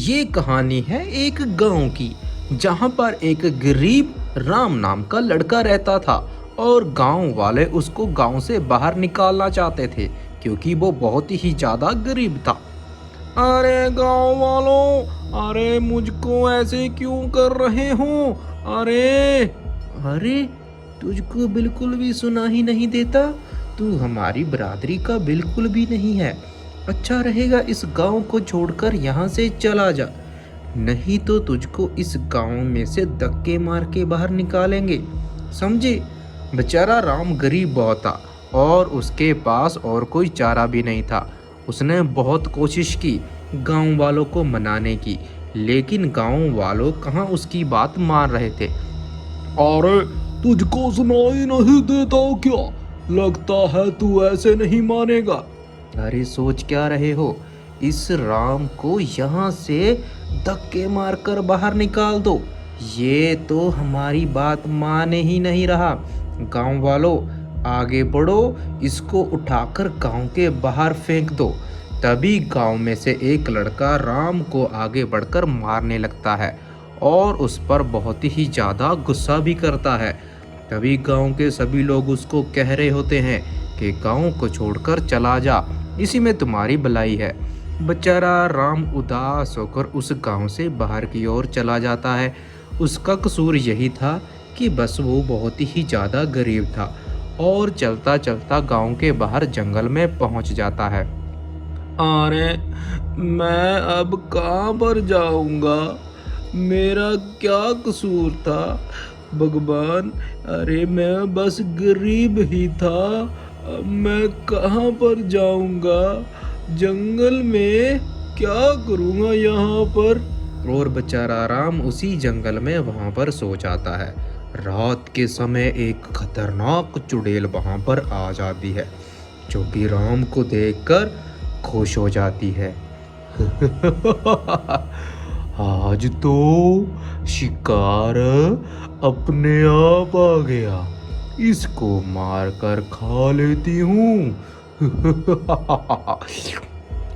ये कहानी है एक गांव की जहां पर एक गरीब राम नाम का लड़का रहता था और गांव वाले उसको गांव से बाहर निकालना चाहते थे क्योंकि वो बहुत ही ज़्यादा गरीब था। अरे गांव वालों, अरे मुझको ऐसे क्यों कर रहे हो? अरे अरे, तुझको बिल्कुल भी सुना ही नहीं देता। तू हमारी बरादरी का बिल्कुल भी नहीं है। अच्छा रहेगा इस गांव को छोड़कर यहाँ से चला जा, नहीं तो तुझको इस गांव में से धक्के मार के बाहर निकालेंगे, समझे? बेचारा राम गरीब बहुत था और उसके पास और कोई चारा भी नहीं था। उसने बहुत कोशिश की गांव वालों को मनाने की, लेकिन गांव वालों कहाँ उसकी बात मान रहे थे। अरे, तुझको सुनाई नहीं देता क्या? लगता है तू ऐसे नहीं मानेगा। अरे सोच क्या रहे हो? इस राम को यहाँ से धक्के मारकर बाहर निकाल दो। ये तो हमारी बात मान ही नहीं रहा। गांव वालों, आगे बढ़ो, इसको उठाकर गांव के बाहर फेंक दो। तभी गांव में से एक लड़का राम को आगे बढ़कर मारने लगता है और उस पर बहुत ही ज़्यादा गुस्सा भी करता है। तभी गांव के सभी लोग उसको कह रहे होते हैं कि गांव को छोड़कर चला जा, इसी में तुम्हारी भलाई है। बेचारा राम उदास होकर उस गांव से बाहर की ओर चला जाता है। उसका कसूर यही था कि बस वो बहुत ही ज़्यादा गरीब था और चलता चलता गांव के बाहर जंगल में पहुंच जाता है। अरे, मैं अब कहाँ पर जाऊंगा? मेरा क्या कसूर था भगवान? अरे मैं बस गरीब ही था, अब मैं कहाँ पर जाऊंगा? जंगल में क्या करूँगा यहाँ पर? और बेचारा राम उसी जंगल में वहाँ पर सो जाता है। रात के समय एक खतरनाक चुड़ैल वहाँ पर आ जाती है, जो कि राम को देखकर खुश हो जाती है। आज तो शिकार अपने आप आ गया, इसको मारकर खा लेती हूँ।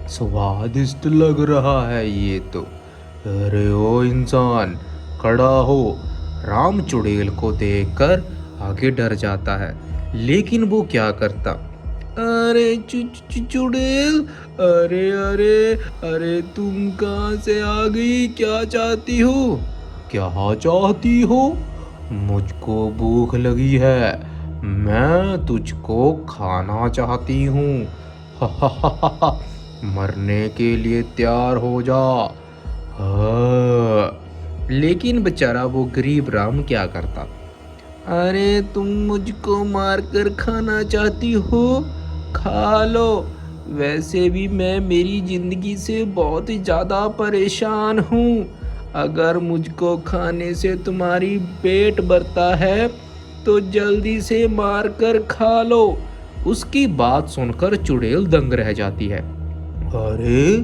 स्वादिष्ट लग रहा है ये तो। अरे ओ इंसान, खड़ा हो। राम चुड़ैल को देखकर आगे डर जाता है, लेकिन वो क्या करता? अरे चुड़ैल, अरे अरे अरे, तुम कहाँ से आ गई? क्या चाहती हो? क्या चाहती हो? मुझको भूख लगी है, मैं तुझको खाना चाहती हूँ। मरने के लिए तैयार हो जा। हाँ। लेकिन बेचारा वो गरीब राम क्या करता? अरे तुम मुझको मारकर खाना चाहती हो? खा लो। वैसे भी मैं मेरी ज़िंदगी से बहुत ही ज़्यादा परेशान हूँ। अगर मुझको खाने से तुम्हारी पेट भरता है तो जल्दी से मारकर खा लो। उसकी बात सुनकर चुड़ैल दंग रह जाती है। अरे,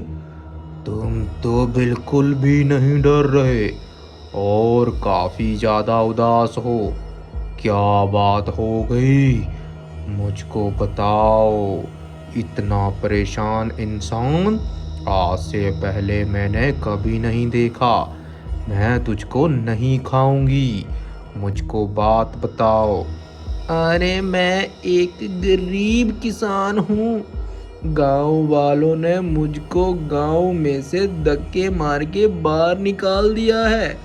तुम तो बिल्कुल भी नहीं डर रहे और काफ़ी ज़्यादा उदास हो। क्या बात हो गई? मुझको बताओ। इतना परेशान इंसान आज से पहले मैंने कभी नहीं देखा। मैं तुझको नहीं खाऊंगी, मुझको बात बताओ। अरे मैं एक गरीब किसान हूँ। गांव वालों ने मुझको गांव में से धक्के मार के बाहर निकाल दिया है।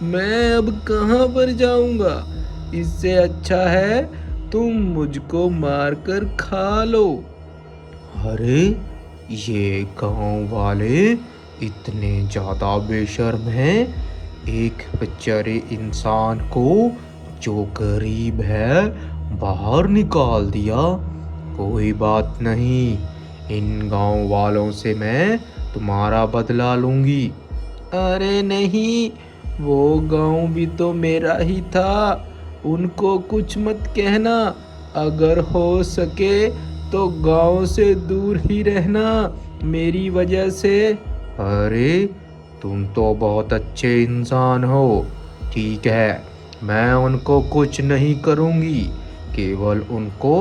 मैं अब कहाँ पर जाऊंगा? इससे अच्छा है तुम मुझको मारकर खा लो। अरे, ये गांव वाले इतने ज़्यादा बेशर्म हैं, एक बेचारे इंसान को जो गरीब है बाहर निकाल दिया। कोई बात नहीं, इन गांव वालों से मैं तुम्हारा बदला लूँगी। अरे नहीं, वो गांव भी तो मेरा ही था, उनको कुछ मत कहना। अगर हो सके तो गांव से दूर ही रहना मेरी वजह से। अरे, तुम तो बहुत अच्छे इंसान हो। ठीक है, मैं उनको कुछ नहीं करूँगी, केवल उनको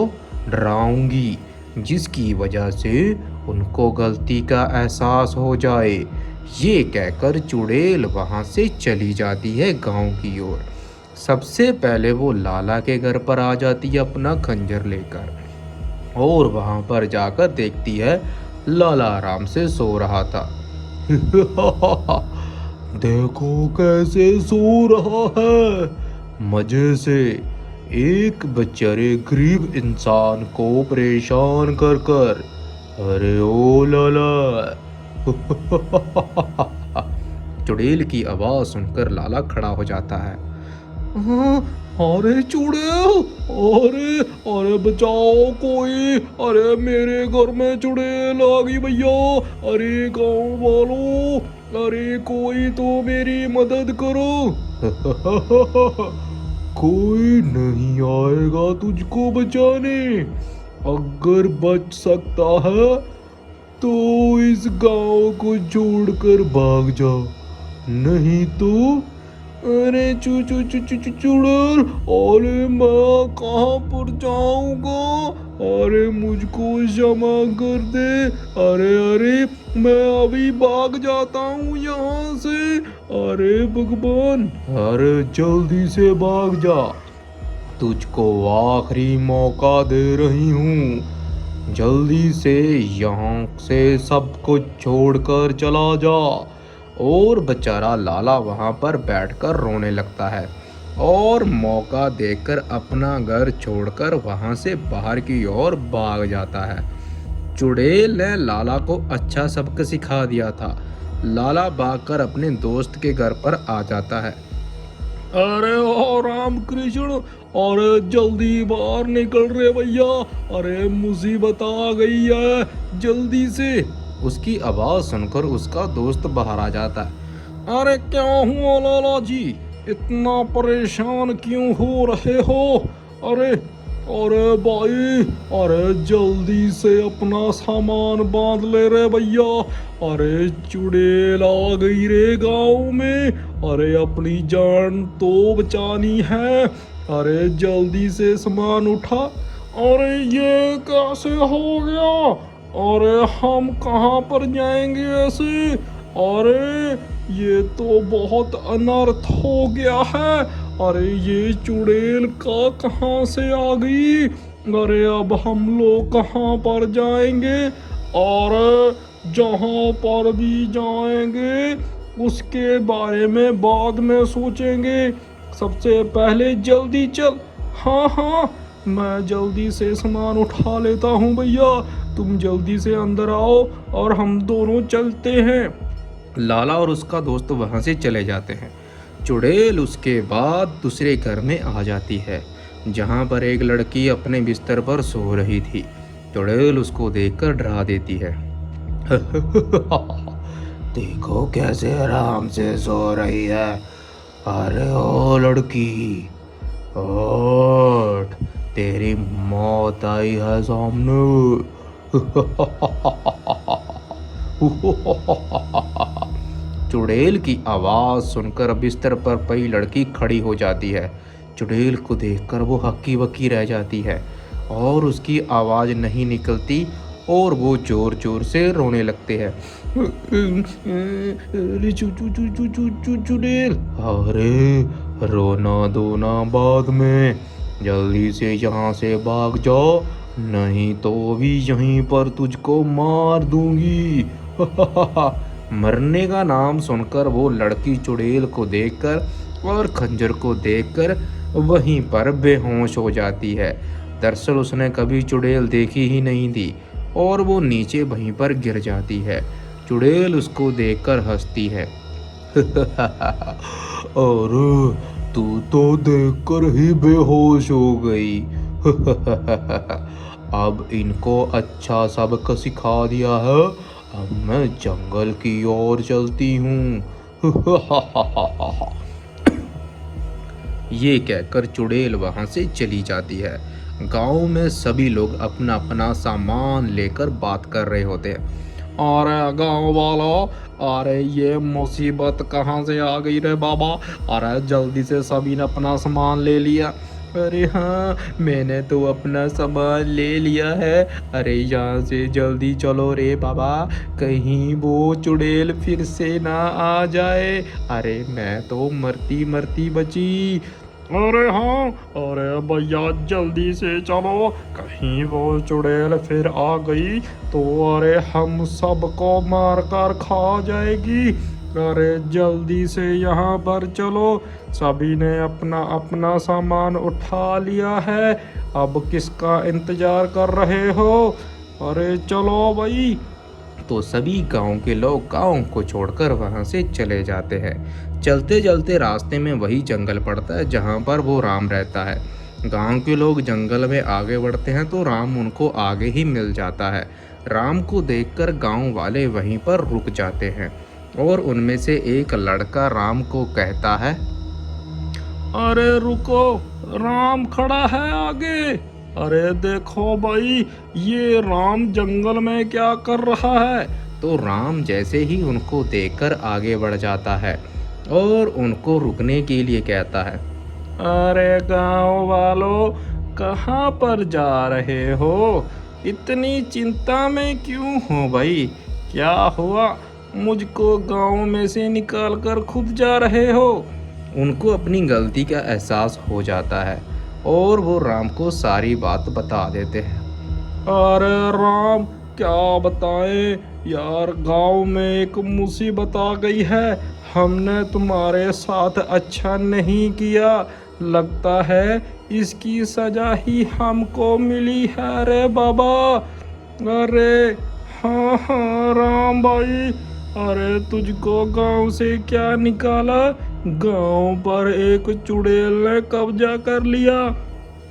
डराऊंगी, जिसकी वजह से उनको गलती का एहसास हो जाए। ये कहकर चुड़ैल वहां से चली जाती है गांव की ओर। सबसे पहले वो लाला के घर पर आ जाती है अपना खंजर लेकर, और वहां पर जाकर देखती है लाला आराम से सो रहा था। देखो कैसे सो रहा है, मजे से, एक बेचारे गरीब इंसान को परेशान कर कर। अरे ओ लाला। चुड़ैल की आवाज सुनकर लाला खड़ा हो जाता है। हाँ, अरे चुड़ैल, अरे अरे बचाओ कोई, अरे मेरे घर में चुड़ैल आ गई भैया, अरे गांव वालों, अरे कोई तो मेरी मदद करो। कोई नहीं आएगा तुझको बचाने, अगर बच सकता है तो इस गांव को छोड़कर भाग जा, नहीं तो। अरे चू चू चू चू चू चुड़ैल, अरे मैं कहाँ पर जाऊंगा, अरे मुझको क्षमा कर दे, अरे अरे मैं अभी भाग जाता हूँ यहाँ से, अरे भगवान, अरे जल्दी से भाग जा, तुझको आखिरी मौका दे रही हूँ, जल्दी से यहाँ से सब कुछ छोड़कर चला जा। और बेचारा लाला वहाँ पर बैठकर रोने लगता है और मौका देखकर अपना घर छोड़कर वहाँ से बाहर की ओर भाग जाता है। चुड़ैल ने लाला को अच्छा सबक सिखा दिया था। लाला भागकर अपने दोस्त के घर पर आ जाता है। अरे ओ राम कृष्ण, अरे जल्दी बाहर निकल रहे भैया, अरे मुसीबत आ गई है, जल्दी से। उसकी आवाज सुनकर उसका दोस्त बाहर आ जाता है। अरे क्या हुआ लाला जी, इतना परेशान क्यों हो रहे हो? अरे अरे भाई, अरे जल्दी से अपना सामान बांध ले रे भैया, अरे चुड़ैल आ गई रे गांव में, अरे अपनी जान तो बचानी है, अरे जल्दी से सामान उठा। अरे ये कैसे हो गया, अरे हम कहाँ पर जाएंगे ऐसे, अरे ये तो बहुत अनर्थ हो गया है, अरे ये चुड़ैल का कहाँ से आ गई, अरे अब हम लोग कहाँ पर जाएंगे, और जहाँ पर भी जाएंगे उसके बारे में बाद में सोचेंगे, सबसे पहले जल्दी चल। हाँ हाँ, मैं जल्दी से सामान उठा लेता हूँ भैया, तुम जल्दी से अंदर आओ और हम दोनों चलते हैं। लाला और उसका दोस्त वहाँ से चले जाते हैं। चुड़ैल उसके बाद दूसरे घर में आ जाती है, जहाँ पर एक लड़की अपने बिस्तर पर सो रही थी। चुड़ैल उसको देखकर डरा देती है। देखो कैसे आराम से सो रही है, अरे ओ लड़की, उठ, तेरी मौत आई है सामने। चुड़ैल की आवाज सुनकर बिस्तर पर पड़ी लड़की खड़ी हो जाती है। चुड़ैल को देखकर वो हक्की बक्की रह जाती है और उसकी आवाज नहीं निकलती और वो जोर जोर से रोने लगते हैं। अरे चुड़ैल, अरे रोना धोना बाद में, जल्दी से यहाँ से भाग जाओ, नहीं तो भी यहीं पर तुझको मार दूंगी। मरने का नाम सुनकर वो लड़की चुड़ैल को देखकर और खंजर को देखकर वहीं पर बेहोश हो जाती है। दरअसल उसने कभी चुड़ैल देखी ही नहीं थी और वो नीचे वहीं पर गिर जाती है। चुड़ैल उसको देखकर हंसती है। अरे तू तो देखकर ही बेहोश हो गई। अब इनको अच्छा सबक सिखा दिया है, अब मैं जंगल की ओर चलती हूँ। ये कहकर चुड़ैल वहां से चली जाती है। गांव में सभी लोग अपना अपना सामान लेकर बात कर रहे होते हैं। अरे गांव वालों, अरे ये मुसीबत कहाँ से आ गई रे बाबा, अरे जल्दी से सभी ने अपना सामान ले लिया, अरे हाँ, मैंने तो अपना सामान ले लिया है। अरे यहाँ से जल्दी चलो रे बाबा, कहीं वो चुड़ैल फिर से ना आ जाए। अरे मैं तो मरती मरती बची। अरे हाँ, अरे भैया जल्दी से चलो, कहीं वो चुड़ैल फिर आ गई तो अरे हम सबको मार कर खा जाएगी। अरे जल्दी से यहाँ पर चलो, सभी ने अपना अपना सामान उठा लिया है, अब किसका इंतजार कर रहे हो? अरे चलो भाई। तो सभी गांव के लोग गांव को छोड़कर वहां से चले जाते हैं। चलते चलते रास्ते में वही जंगल पड़ता है जहां पर वो राम रहता है। गांव के लोग जंगल में आगे बढ़ते हैं तो राम उनको आगे ही मिल जाता है। राम को देखकर गांव वाले वहीं पर रुक जाते हैं और उनमें से एक लड़का राम को कहता है, अरे रुको, राम खड़ा है आगे। अरे देखो भाई, ये राम जंगल में क्या कर रहा है? तो राम जैसे ही उनको देखकर आगे बढ़ जाता है और उनको रुकने के लिए कहता है, अरे गांव वालों, कहाँ पर जा रहे हो? इतनी चिंता में क्यों हो भाई? क्या हुआ? मुझको गांव में से निकाल कर खुद जा रहे हो? उनको अपनी गलती का एहसास हो जाता है और वो राम को सारी बात बता देते हैं। अरे राम, क्या बताएं यार, गांव में एक मुसीबत आ गई है। हमने तुम्हारे साथ अच्छा नहीं किया, लगता है इसकी सजा ही हमको मिली है रे बाबा। अरे हाँ हाँ राम भाई, अरे तुझको गांव से क्या निकाला? गांव पर एक चुड़ैल ने कब्जा कर लिया।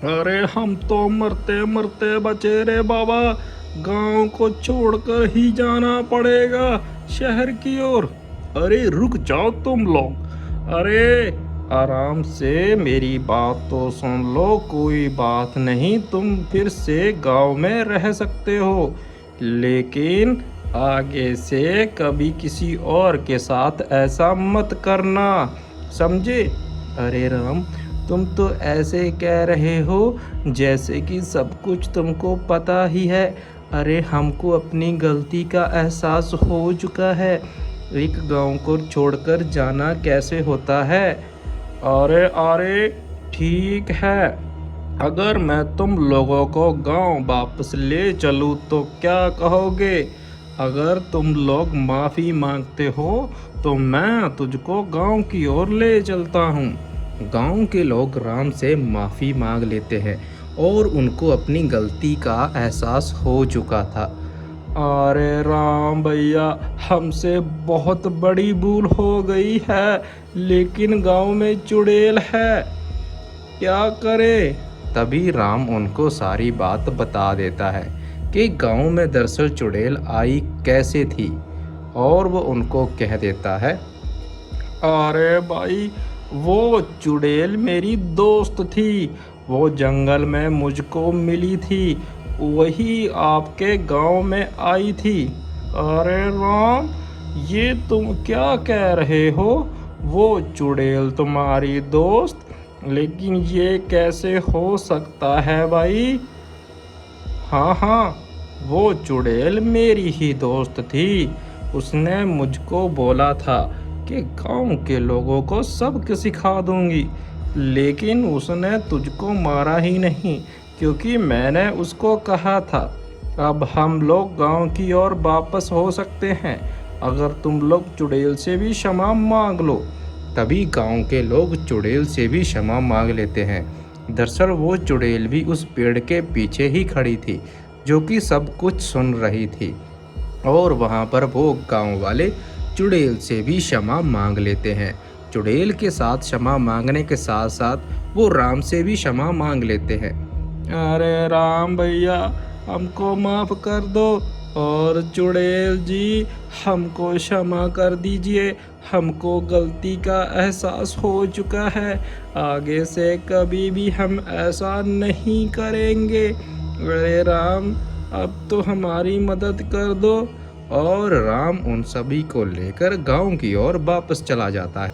अरे हम तो मरते मरते बचे रे बाबा, गांव को छोड़कर ही जाना पड़ेगा शहर की ओर। अरे रुक जाओ तुम लोग, अरे आराम से मेरी बात तो सुन लो, कोई बात नहीं, तुम फिर से गांव में रह सकते हो, लेकिन आगे से कभी किसी और के साथ ऐसा मत करना, समझे? अरे राम, तुम तो ऐसे कह रहे हो जैसे कि सब कुछ तुमको पता ही है। अरे हमको अपनी गलती का एहसास हो चुका है, एक गांव को छोड़कर जाना कैसे होता है। अरे अरे ठीक है, अगर मैं तुम लोगों को गांव वापस ले चलूँ तो क्या कहोगे? अगर तुम लोग माफ़ी मांगते हो तो मैं तुझको गांव की ओर ले चलता हूँ। गांव के लोग राम से माफ़ी मांग लेते हैं और उनको अपनी गलती का एहसास हो चुका था। अरे राम भैया, हमसे बहुत बड़ी भूल हो गई है, लेकिन गांव में चुड़ैल है, क्या करें? तभी राम उनको सारी बात बता देता है कि गांव में दरअसल चुड़ैल आई कैसे थी, और वो उनको कह देता है, अरे भाई, वो चुड़ैल मेरी दोस्त थी, वो जंगल में मुझको मिली थी, वही आपके गांव में आई थी। अरे राम, ये तुम क्या कह रहे हो? वो चुड़ैल तुम्हारी दोस्त? लेकिन ये कैसे हो सकता है भाई? हाँ हाँ, वो चुड़ैल मेरी ही दोस्त थी, उसने मुझको बोला था कि गांव के लोगों को सबक सिखा दूंगी, लेकिन उसने तुझको मारा ही नहीं, क्योंकि मैंने उसको कहा था अब हम लोग गांव की ओर वापस हो सकते हैं अगर तुम लोग चुड़ैल से भी क्षमा मांग लो। तभी गांव के लोग चुड़ैल से भी क्षमा मांग लेते हैं। दरअसल वो चुड़ैल भी उस पेड़ के पीछे ही खड़ी थी, जो कि सब कुछ सुन रही थी, और वहाँ पर वो गांव वाले चुड़ैल से भी क्षमा मांग लेते हैं। चुड़ैल के साथ क्षमा मांगने के साथ साथ वो राम से भी क्षमा मांग लेते हैं। अरे राम भैया, हमको माफ़ कर दो, और चुड़ैल जी, हमको क्षमा कर दीजिए, हमको गलती का एहसास हो चुका है, आगे से कभी भी हम ऐसा नहीं करेंगे। अरे राम, अब तो हमारी मदद कर दो। और राम उन सभी को लेकर गांव की ओर वापस चला जाता है।